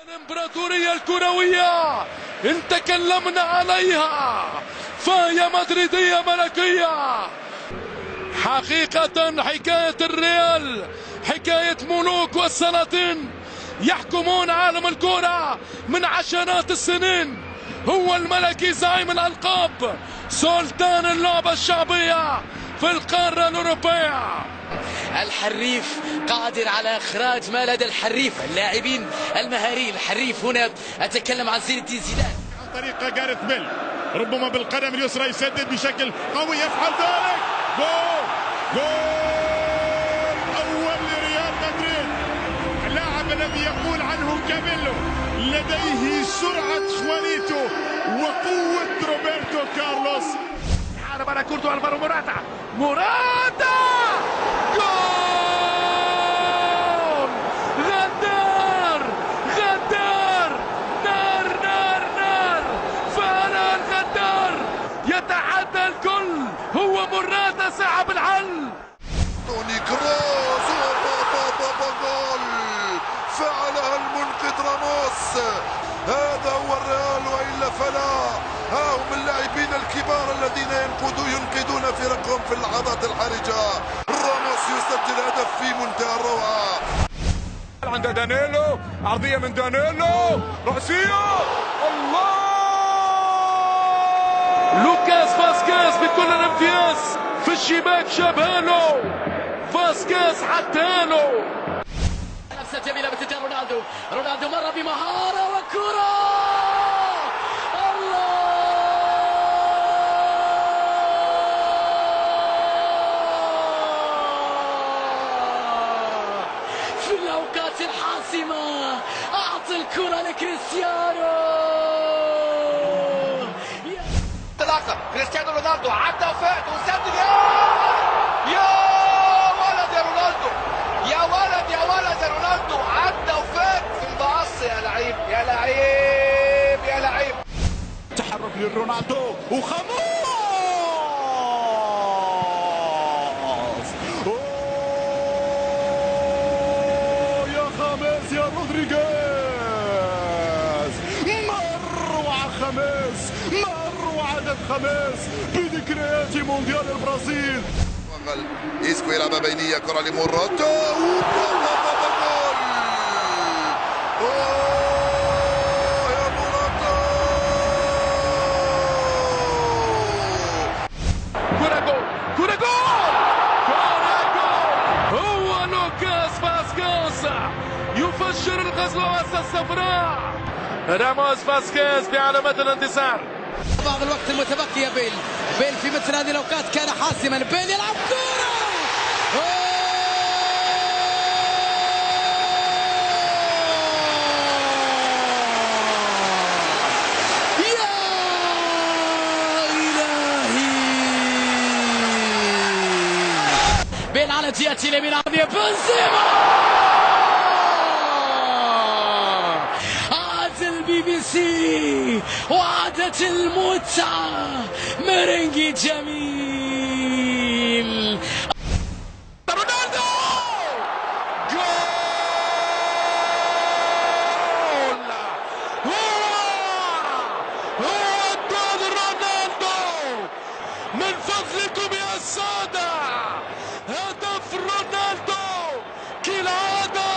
الإمبراطورية الكروية إن تكلمنا عليها فهي مدريدية ملكية. حقيقة حكاية الريال حكاية ملوك والسلاطين يحكمون عالم الكرة من عشرات السنين. هو الملكي زعيم الألقاب، سلطان اللعبة الشعبية في القارة الأوروبية. الحريف قادر على إخراج ما لدى الحريف، اللاعبين المهاريين. الحريف هنا أتكلم عن زين الدين زيدان عن طريق جاريث بيل، ربما بالقدم اليسرى يسدد بشكل قوي، يفعل ذلك. جول جول أول لريال مدريد. اللاعب الذي يقول عنه كابيلو لديه سرعة خوانيتو وقوة روبرتو كارلوس. حارب على كورتو الفارو موراتا، جول! غدار نار فعلا الغدار يتحدى الكل. هو موراتا صاحب الحل. توني كروس جول فعلها المنقذ راموس. هذا هو الريال والا فلا. ها هم اللاعبين الكبار الذين ينقذون فرقهم في اللحظات الحرجه. راموس يسجل هدف في منتهى الروعه. عند دانيلو، عرضيه من دانيلو، راسيه، الله! لوكاس فاسكيز بكل الامتياز في الشباك، شابهاله فاسكيز حتاله. لمسة جميلة باتجاه رونالدو مر بمهارة وكرة، الله! في الأوقات الحاسمة أعطي الكرة لكريستيانو. انطلاقه كريستيانو رونالدو عدى وفات وسدد. يا ولد يا رونالدو، يا ولد يا رونالدو، عدى وفات في المقص. يا لعيب يا لعيب يا لعيب. تحرك لرونالدو وخموس. يا خامس يا رودريغيز، مروعة خامس، مروعة خامس بذكريات مونديال البرازيل. إيسكو يلعب بينية، كرة لموراتا، يا موراتا. كرة جول! هو لوكاس فاسكيز يفجر الغزوة الصفراء. راموس فاسكيز بعلامات الانتصار. بعض الوقت المتبقي بيل في مثل هذه الأوقات كان حاسما. بيل يلعب كرة، يا إلهي! بيل على جهة اليمين، عرضية بنزيما. BBC وعادت المتعة، مرنجي جميل. رونالدو جول! هو الجول رونالدو من فضلكم يا السادة. هدف رونالدو كالعادة.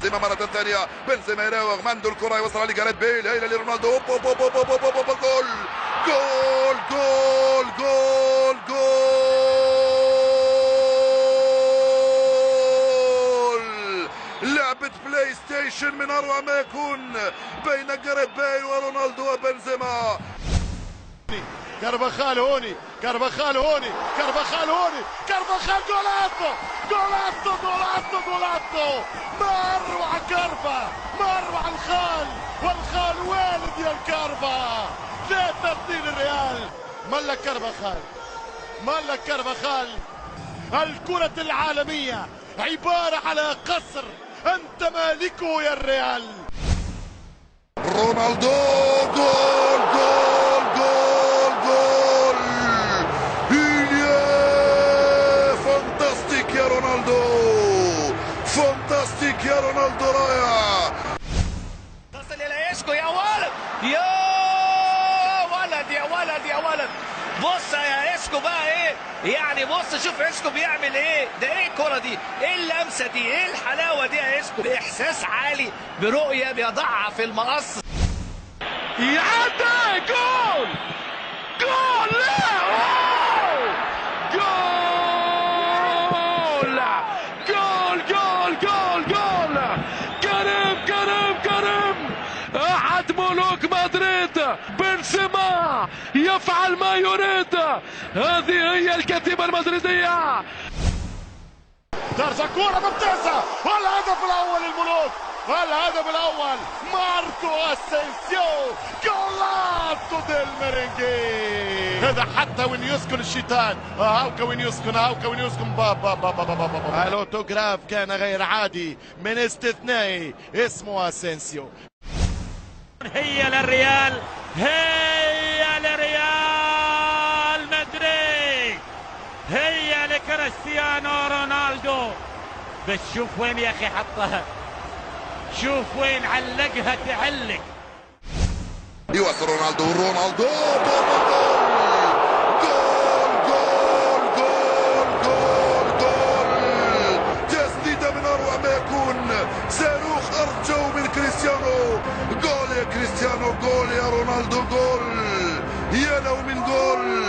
بنزيما مرة ثانية، بنزيما يراوغ، عنده الكرة يوصلها لجاريث بيل، هيلا لرونالدو، جول جول جول جول جول. لعبة بلاي ستيشن من أروع ما يكون بين جاريث بيل ورونالدو وبنزيما. كارفاخال هوني، كارفاخال هوني، كارفاخال هوني، كارفاخال، جولاتو جولاتو جولاتو جولاتو. مروعة كارفا، مروعة الخال، والخال والد يا الكارفا. 3-2 الريال. مالك كارفاخال، مالك كارفاخال. الكرة العالمية عبارة على قصر أنت مالكه يا الريال. رونالدو جول جول جول جول. فانتاستيك يا رونالدو، فانتاستيك. اسكو يا ولد يا ولد يا ولد يا ولد. بص يا اسكو بقى ايه يعني، بص شوف اسكو بيعمل ايه. ده ايه الكرة دي، ايه اللمسة دي، ايه الحلاوة دي يا اسكو. باحساس عالي برؤية بيضعها في المقص. يعدي جول جول جول جول جول جول. كريم أحد ملوك مدريد، بنزيما يفعل ما يريد. هذه هي الكتيبة المدريدية. ترجع كرة ممتازة والهدف الأول للملوك، الهدف الأول ماركو اسينسيو جولاتو ديل ميرينجي. هذا حتى وين يسكن الشيطان، هاوكا وين يسكن، هاوكا وين يسكن. بابا الاوتوغراف كان غير عادي من استثنائي اسمه اسينسيو. هي للريال، هي لريال مدريد، هي لكريستيانو رونالدو. بس شوف وين يا اخي حطها، شوف وين علقها تعلق. يوصل رونالدو جول جول جول جول جول. تسديده من اروع ما يكون، صاروخ ارض جو من كريستيانو. جول يا كريستيانو، جول يا رونالدو، جول. يا لو من جول،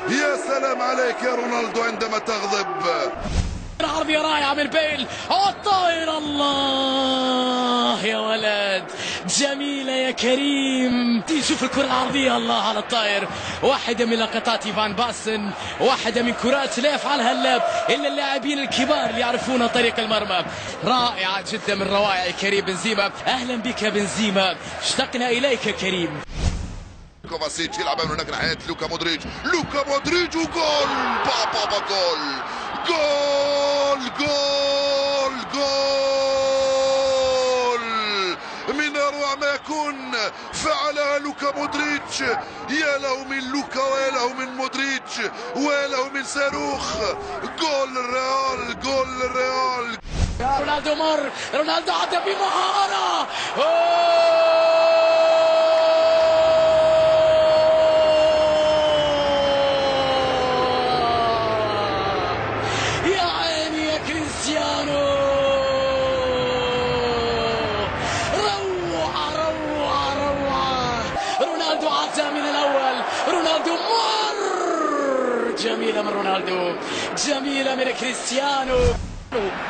يا سلام عليك يا رونالدو عندما تغضب. عرضية رائعة من بيل، الطائر الله يا ولد، جميلة يا كريم. شوف الكرة العرضية، الله على الطائر. واحدة من لقطات فان باستن، واحدة من كرات لا يفعلها إلا اللاعبين الكبار اللي يعرفون طريق المرمى. رائعة جدا من روائع كريم بنزيما. أهلا بك بنزيما، اشتقنا إليك كريم. كوفاسيتش يلعب من هناك ناحية لوكا مودريتش وجول. بابا جول جول من اروع ما يكون. فعلها لوكا مودريتش. يا له من لوكا ويا له من مودريتش ويا له من صاروخ. جول الريال. رونالدو رونالدو عدى بمهارة. من الأول رونالدو جميلة من رونالدو، جميلة من كريستيانو.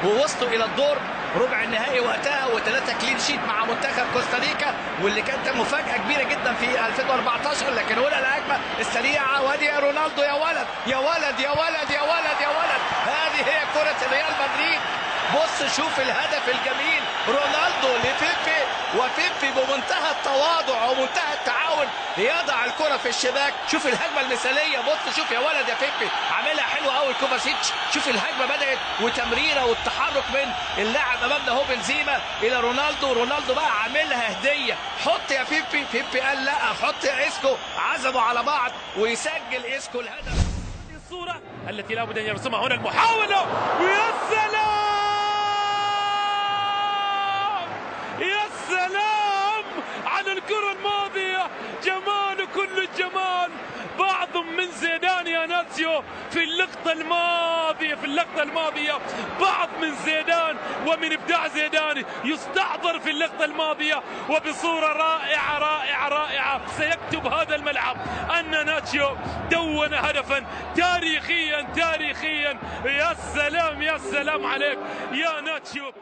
ووصلوا إلى الدور ربع النهائي وقتها، و3 كلين شيت مع منتخب كوستاريكا، واللي كانت مفاجأة كبيرة جدا في 2014. لكن هنا الهجمة السريعة، وادي رونالدو يا ولد يا ولد يا ولد يا ولد يا ولد. هذه هي كرة ريال مدريد. بص شوف الهدف الجميل، رونالدو لبيبي، وبيبي بمنتهى التواضع ومنتهى التعاون يضع الكرة في الشباك. شوف الهجمة المثالية، بص شوف يا ولد يا بيبي، عاملها حلوة قوي كوفاسيتش. شوف الهجمة بدأت وتمريرة والتحرك من اللاعب امامنا هو بنزيما الى رونالدو بقى عاملها هدية. حط يا بيبي قال لا، حط يا اسكو، عزموا على بعض ويسجل اسكو الهدف. الصورة التي لابد ان يرسمها هنا، المحاولة، ويا سلام يا سلام على الكرة الماضية، جمال كل الجمال. بعض من زيدان يا ناتسيو في اللقطة الماضية، بعض من زيدان ومن ابداع زيدان يستحضر في اللقطة الماضية، وبصورة رائعة سيكتب هذا الملعب ان ناتسيو دون هدفا تاريخيا. يا سلام عليك يا ناتسيو.